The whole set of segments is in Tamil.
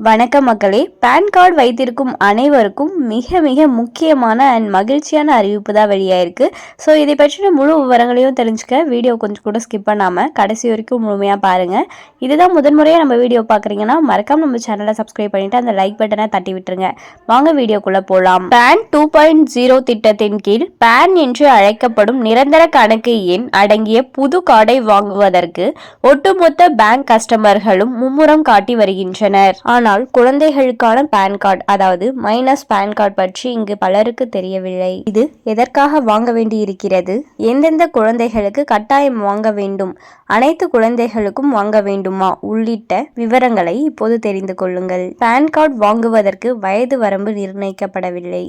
வணக்கம் மக்களே. பேன் கார்டு வைத்திருக்கும் அனைவருக்கும் மிக மிக முக்கியமான அண்ட் மகிழ்ச்சியான அறிவிப்பு தான் வெளியாயிருக்கு. ஸோ இதை பற்றின முழு விவரங்களையும் தெரிஞ்சுக்க வீடியோ கொஞ்சம் கூட ஸ்கிப் பண்ணாமல் கடைசி வரைக்கும் முழுமையாக பாருங்கள். இதுதான் முதன்முறையாக நம்ம வீடியோ பார்க்குறீங்கன்னா மறக்காம நம்ம சேனலை சப்ஸ்கிரைப் பண்ணிவிட்டு அந்த லைக் பட்டனை தட்டி விட்டுருங்க. வாங்க வீடியோக்குள்ளே போகலாம். பேன் 2.0 திட்டத்தின் கீழ் பேன் என்று அழைக்கப்படும் நிரந்தர கணக்கு எண் அடங்கிய புது கார்டை வாங்குவதற்கு ஒட்டுமொத்த பேங்க் கஸ்டமர்களும் மும்முரம் காட்டி வருகின்றனர். ஆனால் குழந்தைகளுக்கான பேன் கார்டு, அதாவது மைனஸ் பேன் கார்டு பற்றி இங்கு பலருக்கு தெரியவில்லை. இது எதற்காக வாங்க வேண்டி இருக்கிறது, எந்தெந்த குழந்தைகளுக்கு கட்டாயம் வாங்க வேண்டும், அனைத்து குழந்தைகளுக்கும் வாங்க வேண்டுமா உள்ளிட்ட விவரங்களை இப்போது தெரிந்து கொள்ளுங்கள். பேன் கார்டு வாங்குவதற்கு வயது வரம்பு நிர்ணயிக்கப்படவில்லை.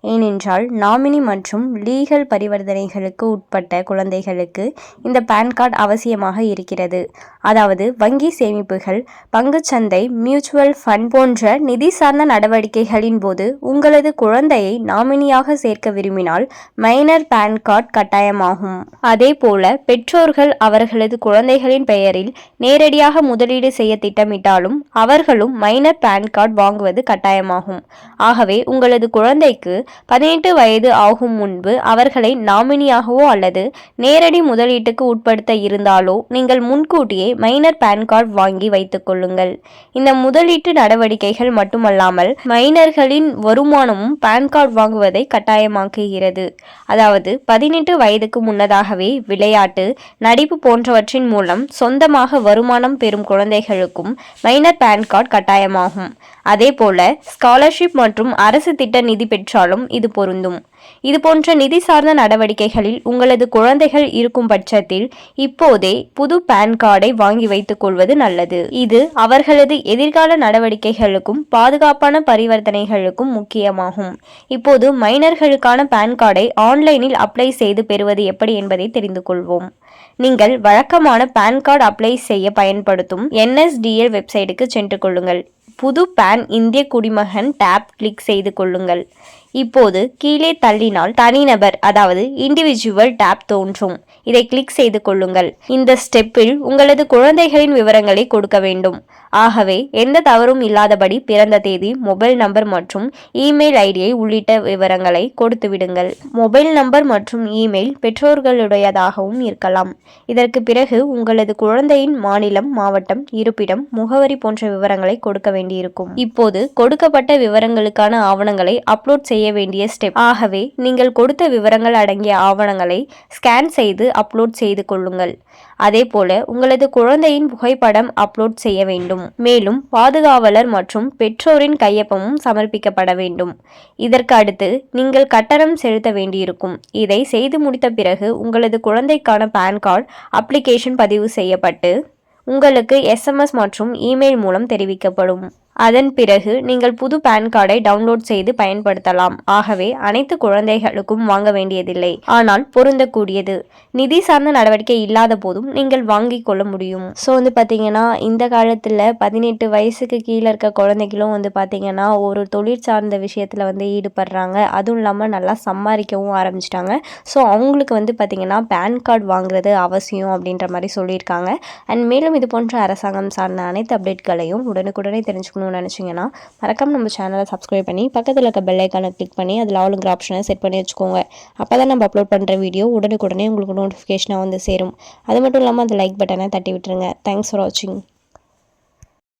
ஏனென்றால் நாமினி மற்றும் லீகல் பரிவர்த்தனைகளுக்கு உட்பட்ட குழந்தைகளுக்கு இந்த பேன் கார்டு அவசியமாக இருக்கிறது. அதாவது வங்கி சேமிப்புகள், பங்குச்சந்தை, மியூச்சுவல் ஃபண்ட் போன்ற நிதி சார்ந்த நடவடிக்கைகளின் போது உங்களது குழந்தையை நாமினியாக சேர்க்க விரும்பினால் மைனர் பேன் கார்டு கட்டாயமாகும். அதே போல பெற்றோர்கள் அவர்களது குழந்தைகளின் பெயரில் நேரடியாக முதலீடு செய்ய திட்டமிட்டாலும் அவர்களும் மைனர் பேன் கார்டு வாங்குவது கட்டாயமாகும். ஆகவே உங்களது குழந்தைக்கு 18 வயது ஆகும் முன்பு அவர்களை நாமினியாகவோ அல்லது நேரடி முதலீட்டுக்கு உட்படுத்த இருந்தாலோ நீங்கள் முன்கூட்டியே மைனர் பேன் கார்டு வாங்கி வைத்துக் கொள்ளுங்கள். இந்த முதலீட்டு நடவடிக்கைகள் மட்டுமல்லாமல் மைனர்களின் வருமானமும் பேன் கார்டு வாங்குவதை கட்டாயமாக்குகிறது. அதாவது 18 வயதுக்கு முன்னதாகவே விளையாட்டு, நடிப்பு போன்றவற்றின் மூலம் சொந்தமாக வருமானம் பெறும் குழந்தைகளுக்கும் மைனர் பேன் கார்டு கட்டாயமாகும். அதே போல ஸ்காலர்ஷிப் மற்றும் அரசு திட்ட நிதி பெற்றாலும் இது பொருந்தும். இது போன்ற நிதி சார்ந்த நடவடிக்கைகளில் உங்களது குழந்தைகள் இருக்கும் பட்சத்தில் இப்போதே புது பேன் கார்டை வாங்கி வைத்துக் கொள்வது நல்லது. இது அவர்களது எதிர்கால நடவடிக்கைகளுக்கும் பாதுகாப்பான பரிவர்த்தனைகளுக்கும் முக்கியமாகும். இப்போது மைனர்களுக்கான பேன் கார்டை ஆன்லைனில் அப்ளை செய்து பெறுவது எப்படி என்பதை தெரிந்து கொள்வோம். நீங்கள் வழக்கமான பேன் கார்டு அப்ளை செய்ய பயன்படுத்தும் NSDL வெப்சைட்டுக்கு சென்று கொள்ளுங்கள். புது பேன் இந்திய குடிமகன் டேப் கிளிக் செய்து கொள்ளுங்கள். இப்போது கீழே தள்ளினால் தனிநபர், அதாவது இண்டிவிஜுவல் டேப் தோன்றும். இதை கிளிக் செய்து கொள்ளுங்கள். இந்த ஸ்டெப்பில் உங்களது குழந்தைகளின் விவரங்களை கொடுக்க வேண்டும். ஆகவே எந்த தவறும் இல்லாதபடி பிறந்த தேதி, மொபைல் நம்பர் மற்றும் இமெயில் ஐடியை உள்ளிட்ட விவரங்களை கொடுத்து விடுங்கள். மொபைல் நம்பர் மற்றும் இமெயில் பெற்றோர்களுடையதாகவும் இருக்கலாம். இதற்கு பிறகு உங்களது குழந்தையின் மாநிலம், மாவட்டம், இருப்பிடம், முகவரி போன்ற விவரங்களை கொடுக்க வேண்டியிருக்கும். இப்போது கொடுக்கப்பட்ட விவரங்களுக்கான ஆவணங்களை அப்லோட் செய்ய வேண்டிய ஸ்டெப். ஆகவே நீங்கள் கொடுத்த விவரங்கள் அடங்கிய ஆவணங்களை ஸ்கேன் செய்து அப்லோட் செய்து கொள்ளுங்கள். அதே போல உங்களது குழந்தையின் புகைப்படம் அப்லோட் செய்ய வேண்டும். மேலும் பாதுகாவலர் மற்றும் பெற்றோரின் கையொப்பமும் சமர்ப்பிக்கப்பட வேண்டும். இதற்கு அடுத்து நீங்கள் கட்டணம் செலுத்த வேண்டியிருக்கும். இதை செய்து முடித்த பிறகு உங்களது குழந்தைக்கான பேன் கார்டு அப்ளிகேஷன் பதிவு செய்யப்பட்டு உங்களுக்கு SMS மற்றும் இமெயில் மூலம் தெரிவிக்கப்படும். அதன் பிறகு நீங்கள் புது பேன் கார்டை டவுன்லோட் செய்து பயன்படுத்தலாம். ஆகவே அனைத்து குழந்தைகளுக்கும் வாங்க வேண்டியதில்லை, ஆனால் பொருந்தக்கூடியது. நிதி சார்ந்த நடவடிக்கை இல்லாத போதும் நீங்கள் வாங்கி கொள்ள முடியும். ஸோ பார்த்தீங்கன்னா இந்த காலத்தில் 18 வயசுக்கு கீழே இருக்க குழந்தைகளும் பார்த்தீங்கன்னா ஒரு தொழில் சார்ந்த விஷயத்தில் ஈடுபடுறாங்க. அதுவும் இல்லாமல் நல்லா சம்பாதிக்கவும் ஆரம்பிச்சிட்டாங்க. ஸோ அவங்களுக்கு பார்த்தீங்கன்னா பேன் கார்டு வாங்குறது அவசியம் அப்படின்ற மாதிரி சொல்லியிருக்காங்க. அண்ட் மேலும் இது போன்ற அரசாங்கம் சார்ந்த அனைத்து அப்டேட்களையும் உடனுக்குடனே தெரிஞ்சுக்கணும் நினைச்சீங்கன்னா மறக்காம நம்ம சேனலை சப்ஸ்கிரைப் பண்ணி பக்கத்தில் இருக்க பெல் ஐக்கானை கிளிக் பண்ணி அதில் ஆளுங்கிற ஆப்ஷனை செட் பண்ணி வச்சுக்கோங்க. அப்போ தான் நம்ம அப்லோட் பண்ணுற வீடியோ உடனுக்குடனே உங்களுக்கு நோட்டிஃபிகேஷனாக சேரும். அது மட்டும் இல்லாமல் அந்த லைக் பட்டனை தட்டி விட்டுருங்க. தேங்க்ஸ் ஃபார் வாட்சிங்.